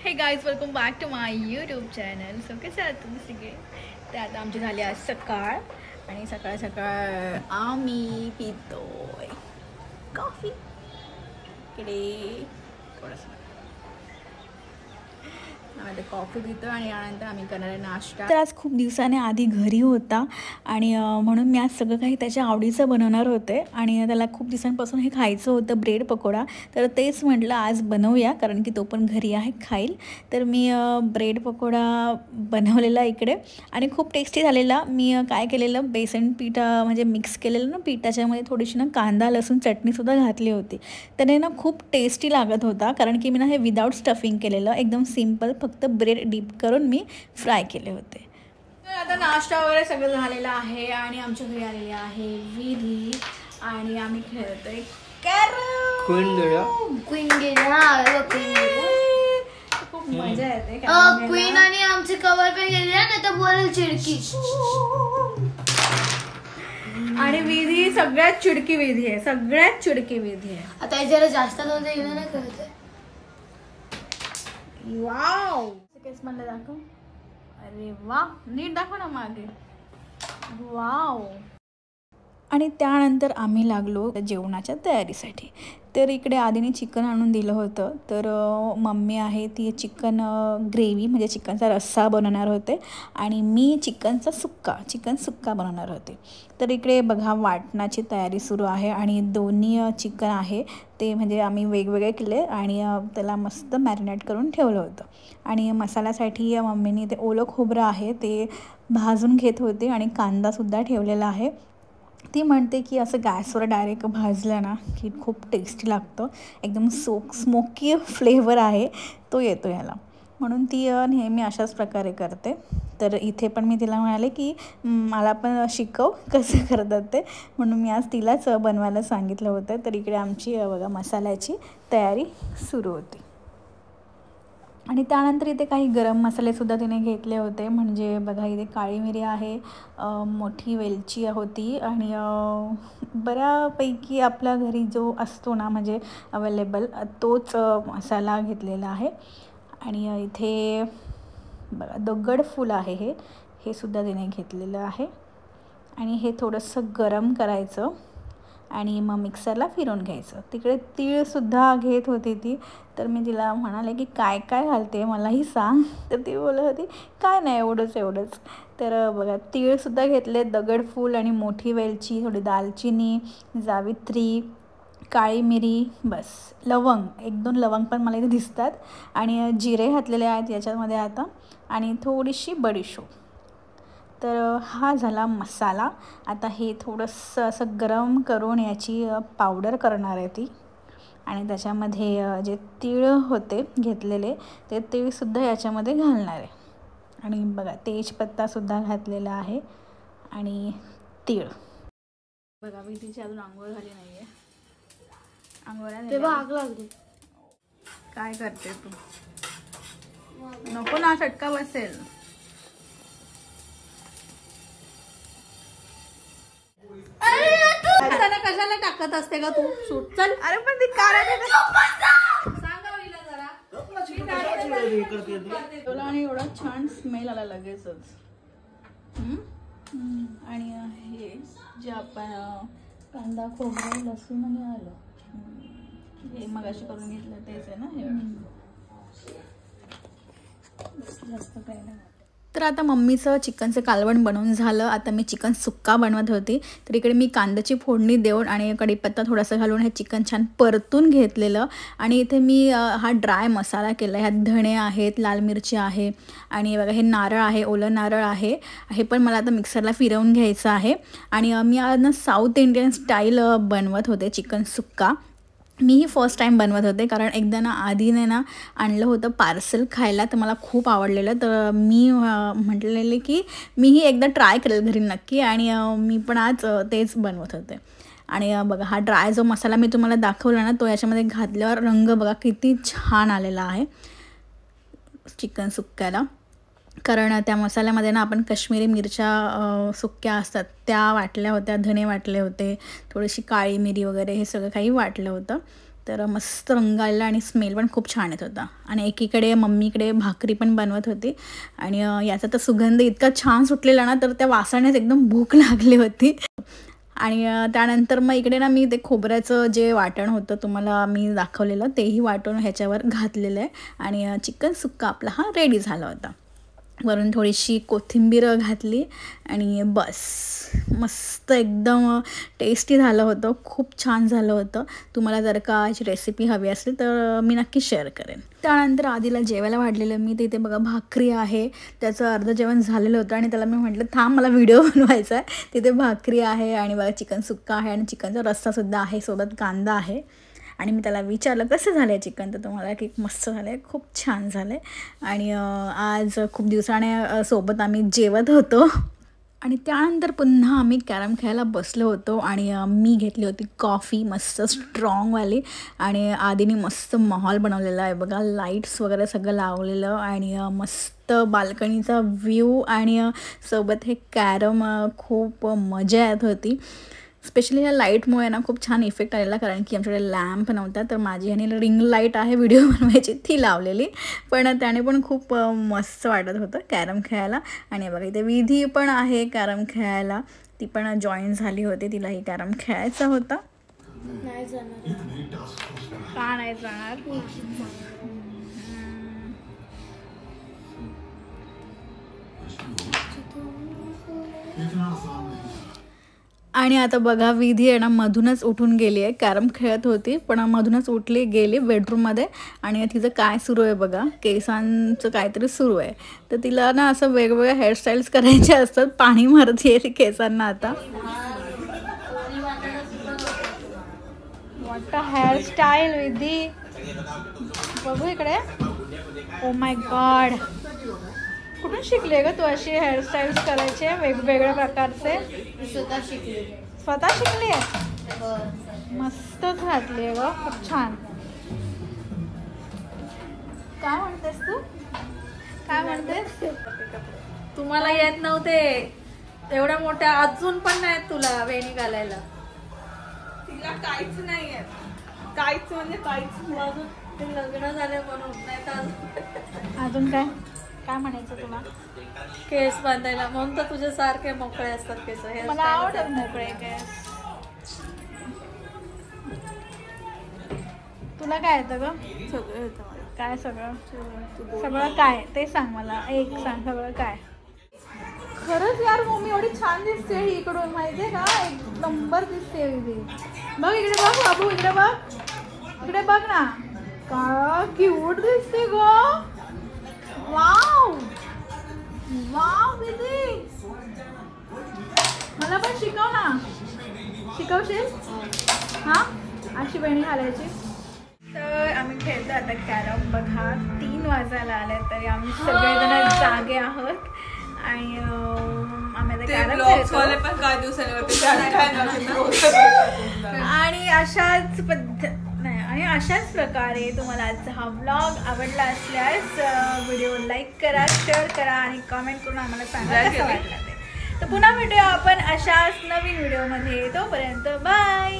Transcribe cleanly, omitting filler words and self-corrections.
हे guys, welcome back to my YouTube channel. So कसे आहात तुम्ही सगळे? तर आता आमची झाली आज सकाळ आणि सकाळ सकाळ आम्ही पितोय कॉफी. इकडे थोडंसं आता कॉफी पितो आणि यानंतर आम्ही करणार आहे नाश्ता. तर आज खूप दिवसाने आधी घरी होता आणि म्हणून मी आज सगळं काही त्याच्या आवडीचं बनवणार होते आणि त्याला खूप दिवसांपासून हे खायचं होतं, ब्रेड पकोडा. तर तेच म्हटलं आज बनवूया, कारण की तो पण घरी आहे, खाईल. तर मी ब्रेड पकोडा बनवलेला इकडे आणि खूप टेस्टी झालेला. मी काय केलेलं, बेसन पीठ म्हणजे मिक्स केलेलं ना पीठ, त्याच्यामध्ये थोडीशी ना कांदा लसूण चटणीसुद्धा घातली होती. त्याने ना खूप टेस्टी लागत होता, कारण की मी ना हे विदाऊट स्टफिंग केलेलं, एकदम सिम्पल, फक्त ब्रेड डीप करून मी फ्राय केले होते. तर आता नाश्ता वगैरे सगळं झालेला आहे आणि आमच्या घरी आलेली आहे विधी आणि आम्ही खेळतोय खूप मजा येते. क्वीन आणि आमचे कवर पण गेले ना, तर बोल चिडकी. आणि विधी सगळ्यात चिडकी विधी आहे, सगळ्यात चिडकी विधी आहे. आता जरा जास्त दोन येणं नाही करत. वाव, केस म्हणलं दाखव. अरे वा, नीट दाखव ना मागे. वाव. आणि त्यानंतर आम्ही लागलो जेवणाच्या तयारीसाठी. तर इकडे आधीने चिकन आणून दिलं होतं. तर मम्मी आहे ती चिकन ग्रेव्ही म्हणजे चिकनचा रस्सा बनवणार होते आणि मी चिकन सुक्का बनवणार होते. तर इकडे बघा वाटणाची तयारी सुरू आहे आणि दोन्ही चिकन आहे ते म्हणजे आम्ही वेगवेगळे केले आणि त्याला मस्त मॅरिनेट करून ठेवलं होतं. आणि मसाल्यासाठी मम्मीने ते ओलं खोबरं आहे ते भाजून घेत होते आणि कांदासुद्धा ठेवलेला आहे. ती म्हणते की असं गॅसवर डायरेक्ट भाजलं ना की खूप टेस्टी लागतं, एकदम स्मोकी फ्लेवर आहे तो येतो ह्याला, म्हणून ती नेहमी अशाच प्रकारे करते. तर इथे पण मी तिला म्हणाले की मला पण शिकव कसं करतात ते, म्हणून मी आज तिलाच बनवायला सांगितलं होतं. तर इकडे आमची बघा मसाल्याची तयारी सुरू होती. आणि त्यानंतर इथे काही गरम मसालेसुद्धा तिने घेतले होते. म्हणजे बघा इथे काळी मिरी आहे, मोठी वेलची होती आणि बऱ्यापैकी आपल्या घरी जो असतो ना म्हणजे अवेलेबल तोच मसाला घेतलेला आहे. आणि इथे बघा दगड फूल आहे, हे सुद्धा तिने घेतलेलं आहे. आणि हे थोडंसं गरम करायचं आणि मग मिक्सरला फिरवून घ्यायचं. तिकडे तीळसुद्धा घेत होती ती. तर मी तिला म्हणाले की काय काय घालते मलाही सांग. तर ती बोलत होती काय नाही, एवढंच. तर बघा तीळसुद्धा घेतले, दगडफूल आणि मोठी वेलची, थोडी दालचिनी, जावित्री, काळी मिरी, बस लवंग, 1-2 लवंग पण मला इथे दिसतात आणि जिरे घातलेले आहेत याच्यामध्ये आता आणि थोडीशी बडीशोप. तर हा झाला मसाला. आता हे थोडंसं असं गरम करून याची पावडर करणार आहे ती आणि त्याच्यामध्ये जे तीळ होते घेतलेले ते तीळसुद्धा याच्यामध्ये घालणार आहे. आणि बघा तेजपत्तासुद्धा घातलेला आहे आणि तीळ. बघा मी तिची अजून आंघोळ झाली नाही आहे. आग लागली. काय करते तू? नको ना, चटका बसेल. कशाला टाकत असते का तू? सूट चल. अरे पण ती आणि एवढा छान स्मेल आला लगेचच. आणि हे जे आपण कांदा खोबरं लसूण आणि आलं हे मगाशी करून घेतलं तेच आहे ना हे. जास्त काही नाही. तर आता मम्मीचं चिकनचं कालवण बनवून झालं. आता मी चिकन सुक्का बनवत होती. तर इकडे मी कांद्याची फोडणी देऊन आणि कढीपत्ता थोडासा घालून हे चिकन छान परतून घेतलेलं. आणि इथे मी हा ड्राय मसाला केला. ह्यात धणे आहेत, लाल मिरची आहे आणि बघा हे नारळ आहे, ओलं नारळ आहे. हे पण मला आता मिक्सरला फिरवून घ्यायचं आहे. आणि मी आज ना साऊथ इंडियन स्टाईल बनवत होते चिकन सुक्का. मीही फर्स्ट टाईम बनवत होते, कारण एकदा ना आधीने ना आणलं होतं पार्सल खायला, तर मला खूप आवडलेलं. तर मी म्हटलेले की मीही एकदा ट्राय करेल घरी नक्की आणि मी पण आज तेच बनवत होते. आणि बघा हा ड्राय जो मसाला मी तुम्हाला दाखवला ना तो याच्यामध्ये घातल्यावर रंग बघा किती छान आलेला आहे चिकन सुक्क्याला. कारण त्या मसाल्यामध्ये ना आपण काश्मीरी मिरच्या सुक्या असतात त्या वाटल्या होत्या, धणे वाटले होते, थोडीशी काळी मिरी वगैरे हे सगळं काही वाटलं होतं. तर मस्त रंग आलेला आणि स्मेल पण खूप छान येत होता. आणि एकीकडे मम्मीकडे भाकरी पण बनवत होती आणि याचा तर सुगंध इतका छान सुटलेला ना, तर त्या वासानेच एकदम भूक लागली होती. आणि त्यानंतर मग इकडे ना मी ते खोबऱ्याचं जे वाटण होतं तुम्हाला मी दाखवलेलं तेही वाटण ह्याच्यावर घातलेलं आहे आणि चिकन सुक्का आपला हा रेडी झाला होता. वरून थोडीशी कोथिंबीर घातली आणि बस मस्त एकदम टेस्टी झालं होतं. खूप छान झालं होतं. तुम्हाला जर का याची रेसिपी हवी असेल तर मी नक्की शेअर करेन. त्यानंतर आधीला जेवायला वाढलेलं मी तिथे बघा भाकरी आहे, त्याचं अर्धं जेवण झालेलं होतं आणि त्याला मी म्हटलं थांब मला व्हिडिओ बनवायचा आहे. तिथे भाकरी आहे आणि बघा चिकन सुक्का आहे आणि चिकनचा रस्सासुद्धा आहे, सोबत कांदा आहे. आणि मी त्याला विचारलं कसं झालं आहे चिकन, तर तुम्हाला की मस्त झालं आहे, खूप छान झालं आहे. आणि आज खूप दिवसाने सोबत आम्ही जेवत होतो. आणि त्यानंतर पुन्हा आम्ही कॅरम खेळायला बसलो होतो आणि मी घेतली होती कॉफी मस्त स्ट्रॉंगवाली आणि आधीने मस्त माहोल बनवलेला आहे बघा, लाईट्स वगैरे सगळं लावलेलं आणि मस्त बाल्कनीचा व्ह्यू आणि सोबत हे कॅरम खूप मजा येत होती. स्पेशली ह्या लाईटमुळे ना खूप छान इफेक्ट आलेला, कारण की आमच्याकडे लॅम्प नव्हता, तर माझी ह्याने रिंग लाईट आहे व्हिडिओ बनवायची ती लावलेली, पण त्याने पण खूप मस्त वाटत होतं कॅरम खेळायला. आणि बघा इथे विधी पण आहे कॅरम खेळायला, ती पण जॉईन झाली होती, तिलाही कॅरम खेळायचा होता. नाही जाणार. का नाही जाणार? आणि आता बघा विधी आहे ना मधूनच उठून गेली आहे, कॅरम खेळत होती पण मधूनच उठली गेली बेडरूममध्ये आणि तिचं काय सुरू आहे बघा, केसांचं काहीतरी सुरू आहे. तर तिला ना असं वेगवेगळ्या हेअरस्टाईल्स करायचे असतात, पाणी मारते ती केसांना आता. व्हॉट अ हेअरस्टाईल विधी, बघू इकडे. ओ माय गॉड, कुठून शिकले ग तू अशी हेअरस्टाईल्स करायचे वेगवेगळ्या प्रकारचे? स्वतः शिकले. स्वतः शिकली आहे? मस्तच घातली आहे ग, खूप छान. काय म्हणतेस तू, काय म्हणतेस? तुम्हाला येत नव्हते एवढ्या मोठ्या, अजून पण नाही तुला वेणी घालायला? तिला काहीच नाही आहे, काहीच म्हणजे काहीच नाही. अजून ते लग्न झाले म्हणून, नाही तर अजून काय काय म्हणायचं तुला? केस बांधायला म्हणून तर तुझे सारखे मोकळे असतात केस. मला आवडत मोकळे केस. तुला काय येतं ग? सगळं येतं मला. काय सगळं? सगळं काय ते सांग मला, एक सांग सगळं काय. खरंच यार मम्मी एवढी छान दिसते इकडून, माहितीये का, एक नंबर दिसते विधी. बघ इकडे बघ बाबू, इकडे बघ, इकडे बघ ना, काय क्यूट दिसते ग. वाव वाव विधी, मला पण शिकव ना, शिकवशील? हां अशी वेणी घालायची. तर आम्ही खेळतो आता कॅरम. बघा 3 वाजायला आले तरी आम्ही सगळेजण जागे आहोत आणि आम्ही आता कॅरम खेळतो. पण काही दिवसांनी आणि अशाच प्रकारे तुम्हाला आजचा हा व्लॉग आवडला असल्यास व्हिडिओ लाईक करा, शेअर करा आणि कमेंट करून आम्हाला सांगा कसा वाटला ते. तर पुन्हा भेटूया आपण अशाच नवीन व्हिडिओमध्ये, तोपर्यंत बाय.